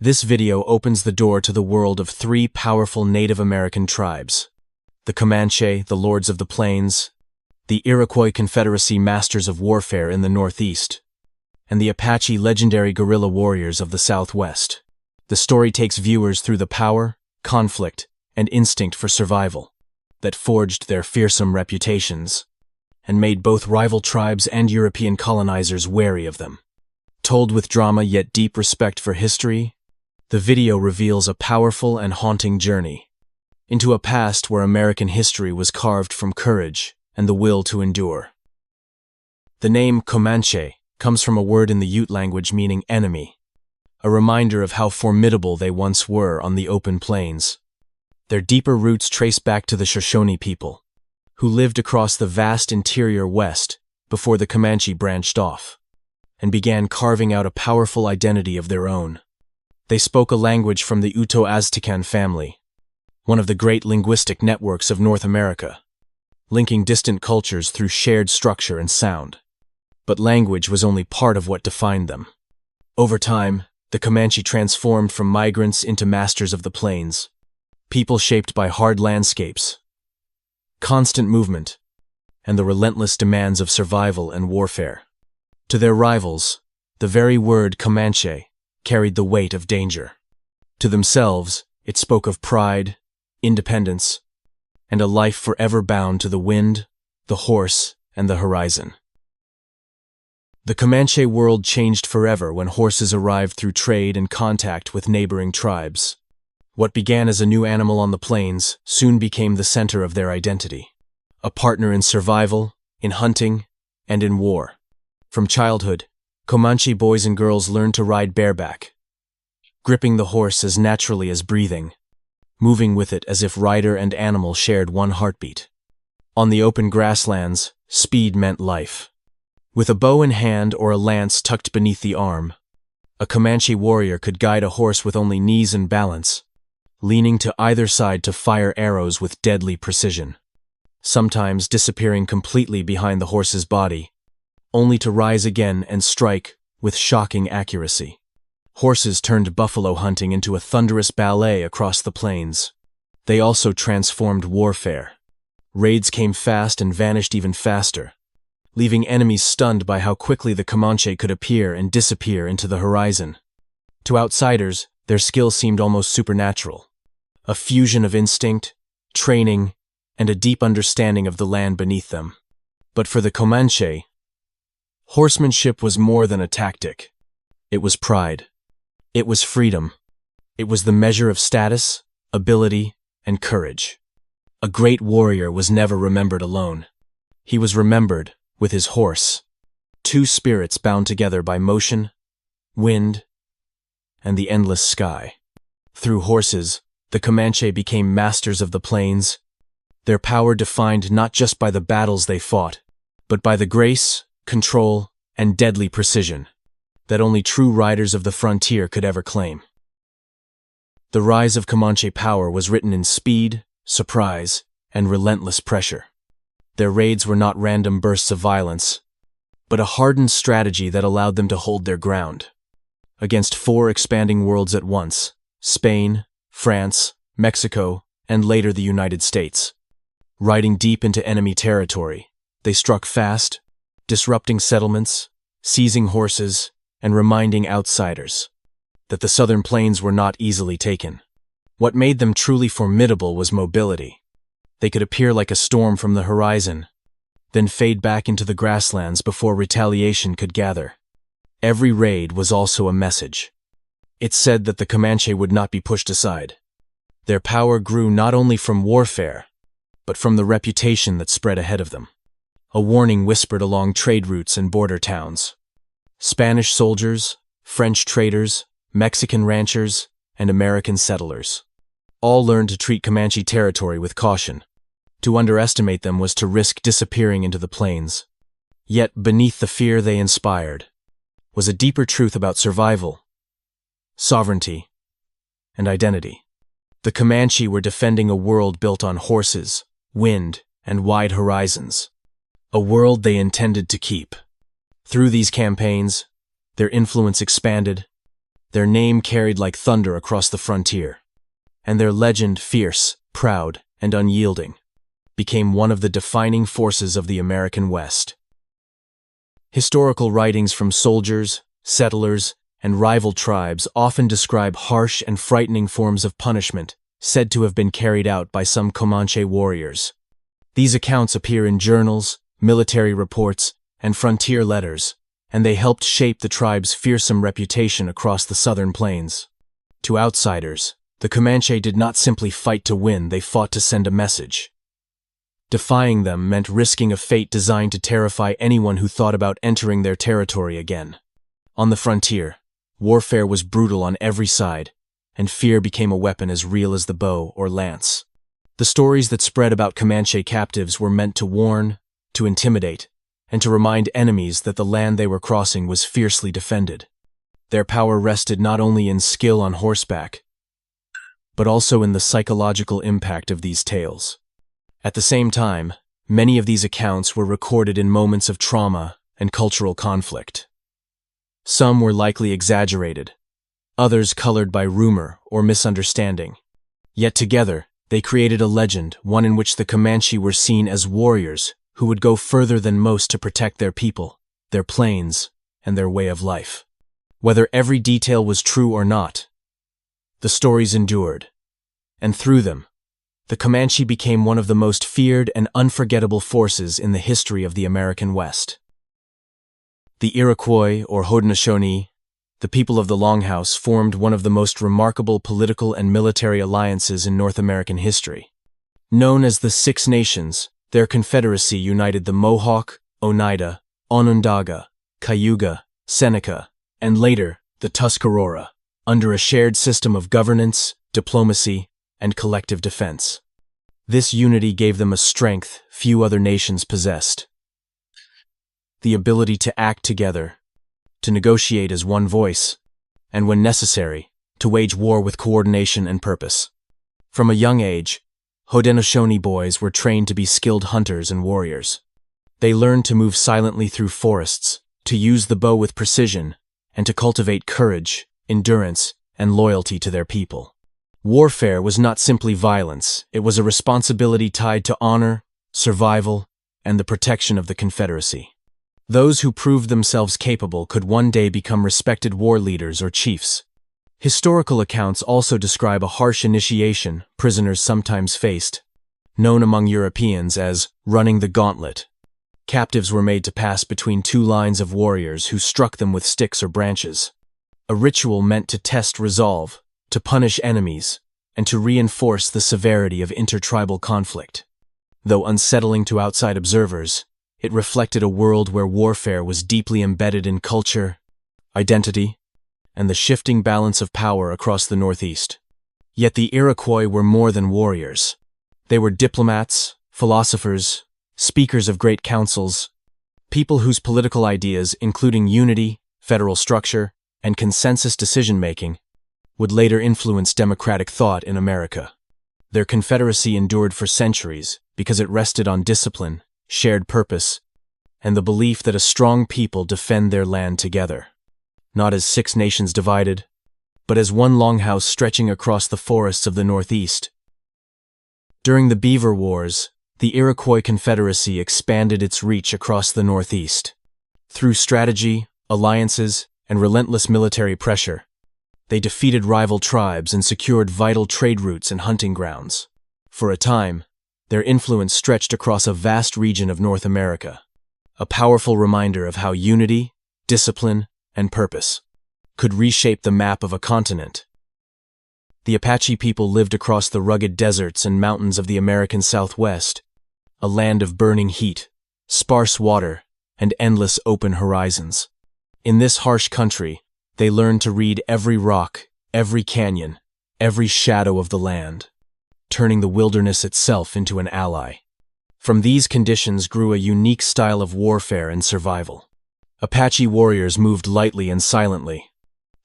This video opens the door to the world of three powerful Native American tribes: the Comanche, the Lords of the Plains, the Iroquois Confederacy Masters of Warfare in the Northeast, and the Apache legendary guerrilla warriors of the Southwest. The story takes viewers through the power, conflict, and instinct for survival that forged their fearsome reputations and made both rival tribes and European colonizers wary of them. Told with drama yet deep respect for history, the video reveals a powerful and haunting journey into a past where American history was carved from courage and the will to endure. The name Comanche comes from a word in the Ute language meaning enemy, a reminder of how formidable they once were on the open plains. Their deeper roots trace back to the Shoshone people, who lived across the vast interior West before the Comanche branched off and began carving out a powerful identity of their own. They spoke a language from the Uto-Aztecan family, one of the great linguistic networks of North America, linking distant cultures through shared structure and sound. But language was only part of what defined them. Over time, the Comanche transformed from migrants into masters of the plains, people shaped by hard landscapes, constant movement, and the relentless demands of survival and warfare. To their rivals, the very word Comanche carried the weight of danger. To themselves, it spoke of pride, independence, and a life forever bound to the wind, the horse, and the horizon. The Comanche world changed forever when horses arrived through trade and contact with neighboring tribes. What began as a new animal on the plains soon became the center of their identity, a partner in survival, in hunting, and in war. From childhood, Comanche boys and girls learned to ride bareback, gripping the horse as naturally as breathing, moving with it as if rider and animal shared one heartbeat. On the open grasslands, speed meant life. With a bow in hand or a lance tucked beneath the arm, a Comanche warrior could guide a horse with only knees and balance, leaning to either side to fire arrows with deadly precision, sometimes disappearing completely behind the horse's body, only to rise again and strike with shocking accuracy. Horses turned buffalo hunting into a thunderous ballet across the plains. They also transformed warfare. Raids came fast and vanished even faster, leaving enemies stunned by how quickly the Comanche could appear and disappear into the horizon. To outsiders, their skill seemed almost supernatural, a fusion of instinct, training, and a deep understanding of the land beneath them. But for the Comanche, horsemanship was more than a tactic. It was pride. It was freedom. It was the measure of status, ability, and courage. A great warrior was never remembered alone. He was remembered with his horse, two spirits bound together by motion, wind, and the endless sky. Through horses, the Comanche became masters of the plains, their power defined not just by the battles they fought, but by the grace, control, and deadly precision that only true riders of the frontier could ever claim. The rise of Comanche power was written in speed, surprise, and relentless pressure. Their raids were not random bursts of violence, but a hardened strategy that allowed them to hold their ground against four expanding worlds at once: Spain, France, Mexico, and later the United States. Riding deep into enemy territory, they struck fast, disrupting settlements, seizing horses, and reminding outsiders that the southern plains were not easily taken. What made them truly formidable was mobility. They could appear like a storm from the horizon, then fade back into the grasslands before retaliation could gather. Every raid was also a message. It said that the Comanche would not be pushed aside. Their power grew not only from warfare, but from the reputation that spread ahead of them. A warning whispered along trade routes and border towns. Spanish soldiers, French traders, Mexican ranchers, and American settlers all learned to treat Comanche territory with caution. To underestimate them was to risk disappearing into the plains. Yet beneath the fear they inspired was a deeper truth about survival, sovereignty, and identity. The Comanche were defending a world built on horses, wind, and wide horizons, a world they intended to keep. Through these campaigns, their influence expanded, their name carried like thunder across the frontier, and their legend, fierce, proud, and unyielding, became one of the defining forces of the American West. Historical writings from soldiers, settlers, and rival tribes often describe harsh and frightening forms of punishment said to have been carried out by some Comanche warriors. These accounts appear in journals, military reports, and frontier letters, and they helped shape the tribe's fearsome reputation across the southern plains. To outsiders, the Comanche did not simply fight to win, they fought to send a message. Defying them meant risking a fate designed to terrify anyone who thought about entering their territory again. On the frontier, warfare was brutal on every side, and fear became a weapon as real as the bow or lance. The stories that spread about Comanche captives were meant to warn, to intimidate, and to remind enemies that the land they were crossing was fiercely defended. Their power rested not only in skill on horseback, but also in the psychological impact of these tales. At the same time, many of these accounts were recorded in moments of trauma and cultural conflict. Some were likely exaggerated, others colored by rumor or misunderstanding. Yet together, they created a legend, one in which the Comanche were seen as warriors who would go further than most to protect their people, their plains, and their way of life. Whether every detail was true or not, the stories endured, and through them, the Comanche became one of the most feared and unforgettable forces in the history of the American West. The Iroquois, or Haudenosaunee, the people of the Longhouse, formed one of the most remarkable political and military alliances in North American history. Known as the Six Nations, their confederacy united the Mohawk, Oneida, Onondaga, Cayuga, Seneca, and later the Tuscarora, under a shared system of governance, diplomacy, and collective defense. This unity gave them a strength few other nations possessed: the ability to act together, to negotiate as one voice, and when necessary, to wage war with coordination and purpose. From a young age, Haudenosaunee boys were trained to be skilled hunters and warriors. They learned to move silently through forests, to use the bow with precision, and to cultivate courage, endurance, and loyalty to their people. Warfare was not simply violence, it was a responsibility tied to honor, survival, and the protection of the Confederacy. Those who proved themselves capable could one day become respected war leaders or chiefs. Historical accounts also describe a harsh initiation prisoners sometimes faced, known among Europeans as running the gauntlet. Captives were made to pass between two lines of warriors who struck them with sticks or branches. A ritual meant to test resolve, to punish enemies, and to reinforce the severity of intertribal conflict. Though unsettling to outside observers, it reflected a world where warfare was deeply embedded in culture, identity, and the shifting balance of power across the Northeast. Yet the Iroquois were more than warriors. They were diplomats, philosophers, speakers of great councils, people whose political ideas, including unity, federal structure, and consensus decision-making, would later influence democratic thought in America. Their confederacy endured for centuries because it rested on discipline, shared purpose, and the belief that a strong people defend their land together, not as six nations divided, but as one longhouse stretching across the forests of the Northeast. During the Beaver Wars, the Iroquois Confederacy expanded its reach across the Northeast. Through strategy, alliances, and relentless military pressure, they defeated rival tribes and secured vital trade routes and hunting grounds. For a time, their influence stretched across a vast region of North America, a powerful reminder of how unity, discipline, and purpose could reshape the map of a continent. The Apache people lived across the rugged deserts and mountains of the American Southwest, a land of burning heat, sparse water, and endless open horizons. In this harsh country, they learned to read every rock, every canyon, every shadow of the land, turning the wilderness itself into an ally. From these conditions grew a unique style of warfare and survival. Apache warriors moved lightly and silently,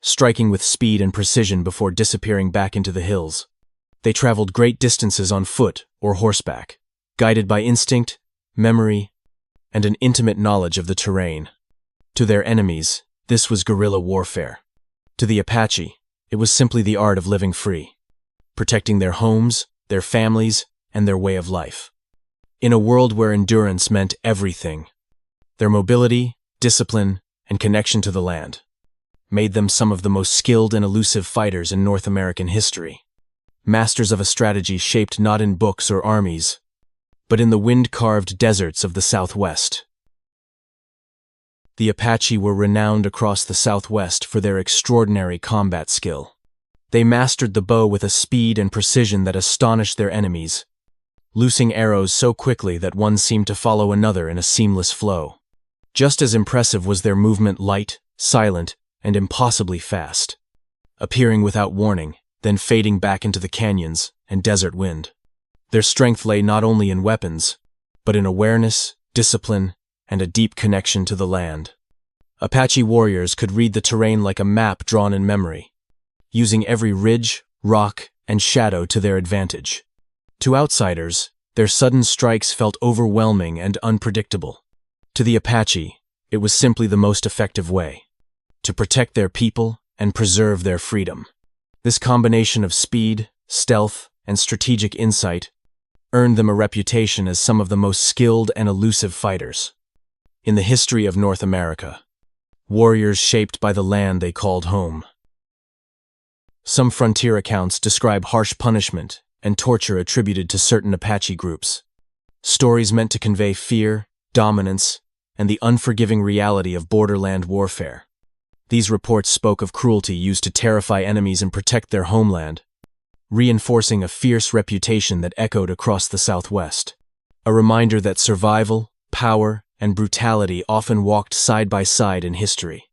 striking with speed and precision before disappearing back into the hills. They traveled great distances on foot or horseback, guided by instinct, memory, and an intimate knowledge of the terrain. To their enemies, this was guerrilla warfare. To the Apache, it was simply the art of living free, protecting their homes, their families, and their way of life. In a world where endurance meant everything, their mobility, discipline, and connection to the land made them some of the most skilled and elusive fighters in North American history. Masters of a strategy shaped not in books or armies, but in the wind-carved deserts of the Southwest. The Apache were renowned across the Southwest for their extraordinary combat skill. They mastered the bow with a speed and precision that astonished their enemies, loosing arrows so quickly that one seemed to follow another in a seamless flow. Just as impressive was their movement, light, silent, and impossibly fast, appearing without warning, then fading back into the canyons and desert wind. Their strength lay not only in weapons, but in awareness, discipline, and a deep connection to the land. Apache warriors could read the terrain like a map drawn in memory, using every ridge, rock, and shadow to their advantage. To outsiders, their sudden strikes felt overwhelming and unpredictable. To the Apache, it was simply the most effective way to protect their people and preserve their freedom. This combination of speed, stealth, and strategic insight earned them a reputation as some of the most skilled and elusive fighters in the history of North America, warriors shaped by the land they called home. Some frontier accounts describe harsh punishment and torture attributed to certain Apache groups, stories meant to convey fear, dominance, and the unforgiving reality of borderland warfare. These reports spoke of cruelty used to terrify enemies and protect their homeland, reinforcing a fierce reputation that echoed across the Southwest. A reminder that survival, power, and brutality often walked side by side in history.